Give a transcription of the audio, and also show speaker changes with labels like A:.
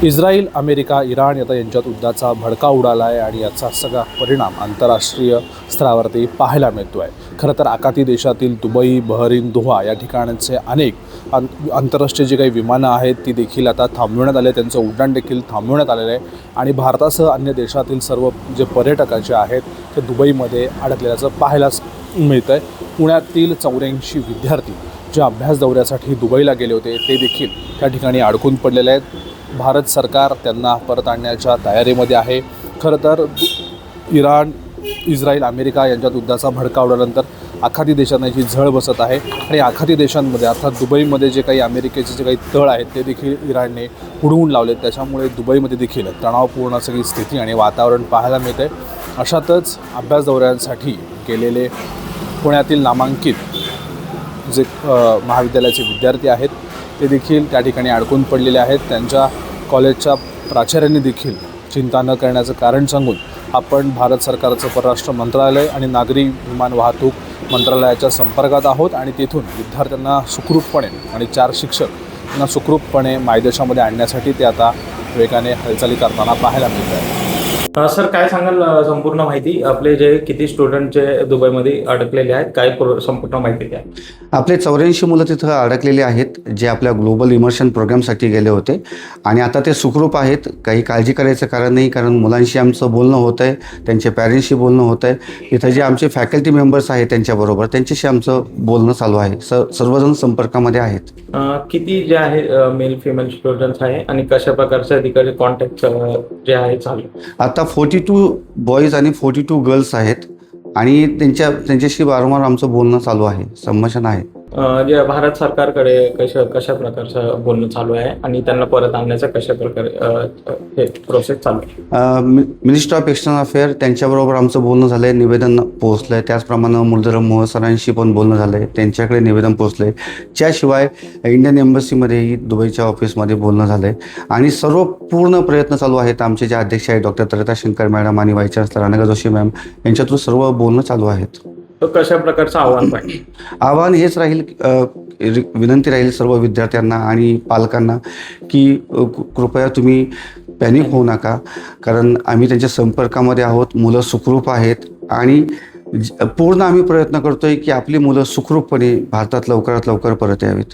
A: Israel, America, Iran आता यांच्यात युद्धाचा भडका उडाला आहे आणि याचा सगळा परिणाम आंतरराष्ट्रीय स्तरावरती पाहायला मिळतो आहे. खरं तर आखाती देशातील दुबई, बहरीन, दोहा या ठिकाणचे अनेक आंतरराष्ट्रीय जी काही विमानं आहेत ती देखील आता थांबवण्यात आले, त्यांचं उड्डाण देखील थांबवण्यात आलेलं आहे आणि भारतासह अन्य देशातील सर्व जे पर्यटक जे आहेत ते दुबईमध्ये अडकलेल्याचं पाहायला मिळतं आहे. पुण्यातील 84 विद्यार्थी जे अभ्यास दौऱ्यासाठी दुबईला गेले होते ते देखील त्या ठिकाणी अडकून पडलेले आहेत. भारत सरकार त्यांना परत आणण्याच्या तयारीमध्ये आहे. खरं तर इराण, इस्रायल, अमेरिका यांच्यात युद्धाचा भडका उडाल्यानंतर आखाती देशांना याची झळ बसत आहे आणि आखाती देशांमध्ये अर्थात दुबईमध्ये जे काही अमेरिकेचे जे काही तळ आहेत ते देखील इराणने उडवून लावलेत. त्याच्यामुळे दुबईमध्ये देखील तणावपूर्ण सगळी स्थिती आणि वातावरण पाहायला मिळते. अशातच अभ्यास दौऱ्यांसाठी गेलेले पुण्यातील नामांकित जे महाविद्यालयाचे विद्यार्थी आहेत ते देखील त्या ठिकाणी अडकून पडलेले आहेत. त्यांच्या कॉलेजच्या प्राचार्यांनी देखील चिंता न करण्याचं कारण सांगून आपण भारत सरकारचं परराष्ट्र मंत्रालय आणि नागरी विमान वाहतूक मंत्रालयाच्या संपर्कात आहोत आणि तेथून विद्यार्थ्यांना सुखरूपपणे आणि 4 शिक्षक यांना सुखरूपपणे मायदेशामध्ये आणण्यासाठी ते आता वेगाने हालचाली करताना पाहायला मिळत आहे.
B: सर, काय सांगाल संपूर्ण माहिती? आपले जे किती स्टुडंट जे दुबईमध्ये अडकलेले आहेत, काय संपूर्ण माहिती द्या.
C: आपले 84 मुलं तिथं अडकलेले आहेत जे आपल्या ग्लोबल इमर्शन प्रोग्रामसाठी गेले होते आणि आता ते सुखरूप आहेत. काही काळजी करायचं कारण नाही, कारण मुलांशी आमचं बोलणं होतं आहे, त्यांच्या पॅरेंट्सशी बोलणं होतं आहे. इथं जे आमचे फॅकल्टी मेंबर्स आहेत त्यांच्याबरोबर त्यांच्याशी आमचं बोलणं चालू आहे. सर्वजण संपर्कामध्ये आहेत.
B: किती जे आहे मेल फिमेल स्टुडंट्स आहे आणि कशा प्रकारचे अधिकारी कॉन्टॅक्ट जे आहे चालू?
C: आता 42 बॉईज आणि 42 गर्ल्स आहेत आणि त्यांच्याशी वारंवार आमचं बोलणं चालू आहे, संभाषण आहे.
B: जे भारत सरकारकडे कशा प्रकारचं बोलणं चालू आहे आणि त्यांना परत आणण्याचं कशा प्रकारे हे प्रोसेस चालू आहे?
C: मिनिस्टर ऑफ एक्सटर्नल अफेअर त्यांच्याबरोबर आमचं बोलणं झालं आहे, निवेदन पोहोचलं आहे. त्याचप्रमाणे मुरलीधरन मोहोळ सरांशी पण बोलणं झालं आहे, त्यांच्याकडे निवेदन पोहोचलं आहे. त्याशिवाय इंडियन एम्बसीमध्येही दुबईच्या ऑफिसमध्ये बोलणं झालं आहे आणि सर्व पूर्ण प्रयत्न चालू आहेत. आमचे जे अध्यक्ष आहेत डॉक्टर तरिता शंकर मॅडम आणि vice chancellor Anagha Joshi ma'am यांच्यातून सर्व बोलणं चालू आहेत.
B: तर कशा प्रकारचं आव्हान पाहिजे?
C: आव्हान हेच राहील, विनंती राहील सर्व विद्यार्थ्यांना आणि पालकांना की कृपया तुम्ही पॅनिक होऊ नका, कारण आम्ही त्यांच्या संपर्कामध्ये आहोत. मुलं सुखरूप आहेत आणि पूर्ण आम्ही प्रयत्न करतोय की आपली मुलं सुखरूपपणे भारतात लवकरात लवकर परत यावीत.